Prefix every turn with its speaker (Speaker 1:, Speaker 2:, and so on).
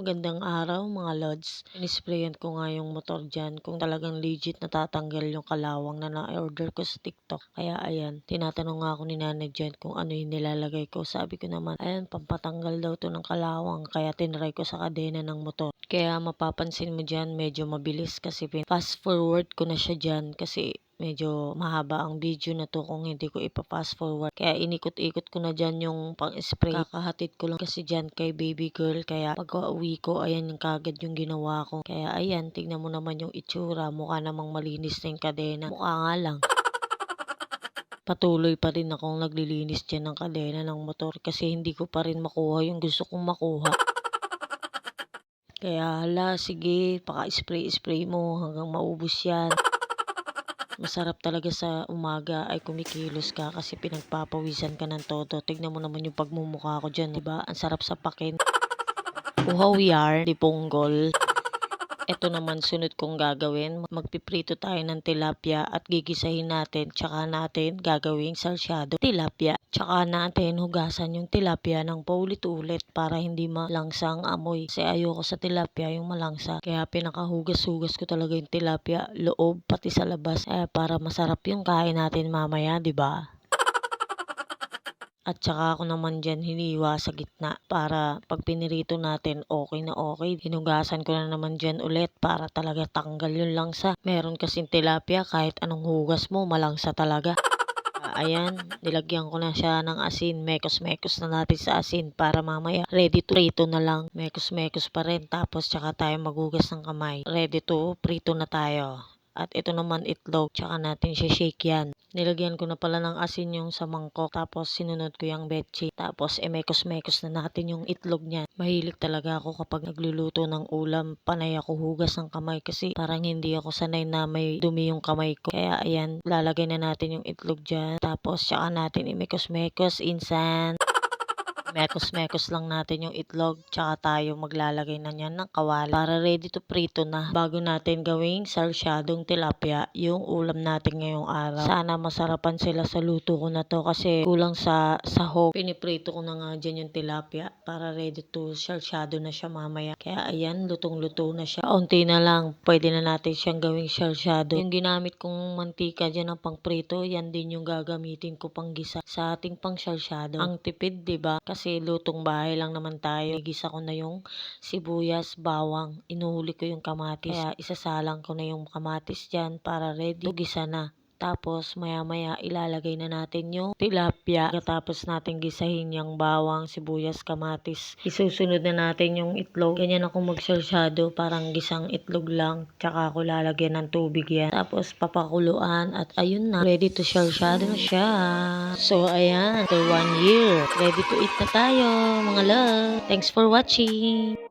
Speaker 1: Magandang araw mga lods. Inisprayan ko nga yung motor dyan kung talagang legit natatanggal yung kalawang na na-order ko sa TikTok. Kaya ayan, tinatanong nga ako ni nanay dyan kung ano yung nilalagay ko. Sabi ko naman, ayan, pampatanggal daw to ng kalawang. Kaya tinry ko sa kadena ng motor. Kaya mapapansin mo dyan, medyo mabilis kasi fast forward ko na siya dyan kasi medyo mahaba ang video na to kung hindi ko ipa-fast forward. Kaya inikot-ikot ko na dyan yung pang-spray. Kakahatid ko lang kasi dyan kay baby girl. Kaya pagka-uwi ko, ayan yung kagad yung ginawa ko. Kaya ayan, tignan mo naman yung itsura. Mukha namang malinis na yung kadena. Mukha nga lang. Patuloy pa rin akong naglilinis dyan ng kadena ng motor kasi hindi ko pa rin makuha yung gusto kong makuha. Kaya hala, sige, paka-spray-spray mo hanggang maubos yan. Masarap talaga sa umaga ay kumikilos ka kasi pinagpapawisan ka ng todo. Tignan mo naman yung pagmumukha ko dyan, diba? Ang sarap sapakin. Uhaw yar, di ponggol. Ito naman sunod kong gagawin. Magpiprito tayo ng tilapia at gigisahin natin. Tsaka natin gagawing sarsyado tilapia. Tsaka natin hugasan yung tilapia ng paulit-ulit para hindi malangsa ang amoy. Kasi ayoko sa tilapia yung malangsa. Kaya pinakahugas-hugas ko talaga yung tilapia, loob pati sa labas. Para masarap yung kain natin mamaya, di ba? At saka ako naman dyan hiniwa sa gitna para pag pinirito natin okay na okay. Hinugasan ko na naman dyan ulit para talaga tanggal yung langsa. Meron kasing tilapia kahit anong hugas mo malangsa talaga. Ayan, nilagyan ko na siya ng asin. Mekos-mekos na natin sa asin para mamaya ready to prito na lang. Mekos-mekos pa rin tapos tsaka tayo maghugas ng kamay. Ready to prito na tayo. At ito naman itlog, tsaka natin siya shake yan. Nilagyan ko na pala ng asin yung sa mangkok, tapos sinunod ko yung betchin. Tapos mekos-mekos na natin yung itlog niya. Mahilig talaga ako kapag nagluluto ng ulam, panay ako hugas ng kamay kasi parang hindi ako sanay na may dumi yung kamay ko. Kaya ayan, lalagay na natin yung itlog dyan. Tapos tsaka natin imekos-mekos, insan. Mekos-mekos lang natin yung itlog tsaka tayo maglalagay na niyan ng kawali para ready to prito na bago natin gawing sarsyadong tilapia yung ulam natin ngayong araw. Sana masarapan sila sa luto ko na to kasi kulang sa sahog. Piniprito ko na nga dyan yung tilapia para ready to sarsyado na siya mamaya. Kaya ayan, lutong-luto na siya. Kaunti na lang, pwede na natin siyang gawing sarsyado. Yung ginamit kong mantika dyan ng pangprito, yan din yung gagamitin ko pang gisa sa ating pang sarsyado. Ang tipid, diba? Kasi lutong bahay lang naman tayo. Igisa ko na yung sibuyas, bawang. Inuhuli ko yung kamatis. Kaya isasalang ko na yung kamatis dyan para ready. Gisa na. Tapos maya-maya ilalagay na natin yung tilapia. Tapos natin gisahin yung bawang, sibuyas, kamatis. Isusunod na natin yung itlog. Ganyan ako magsarsado, parang gisang itlog lang. Tsaka ako lalagyan ng tubig yan. Tapos papakuluan at ayun na. Ready to sarsado na siya. So ayan, after 1 year, ready to eat na tayo mga love. Thanks for watching.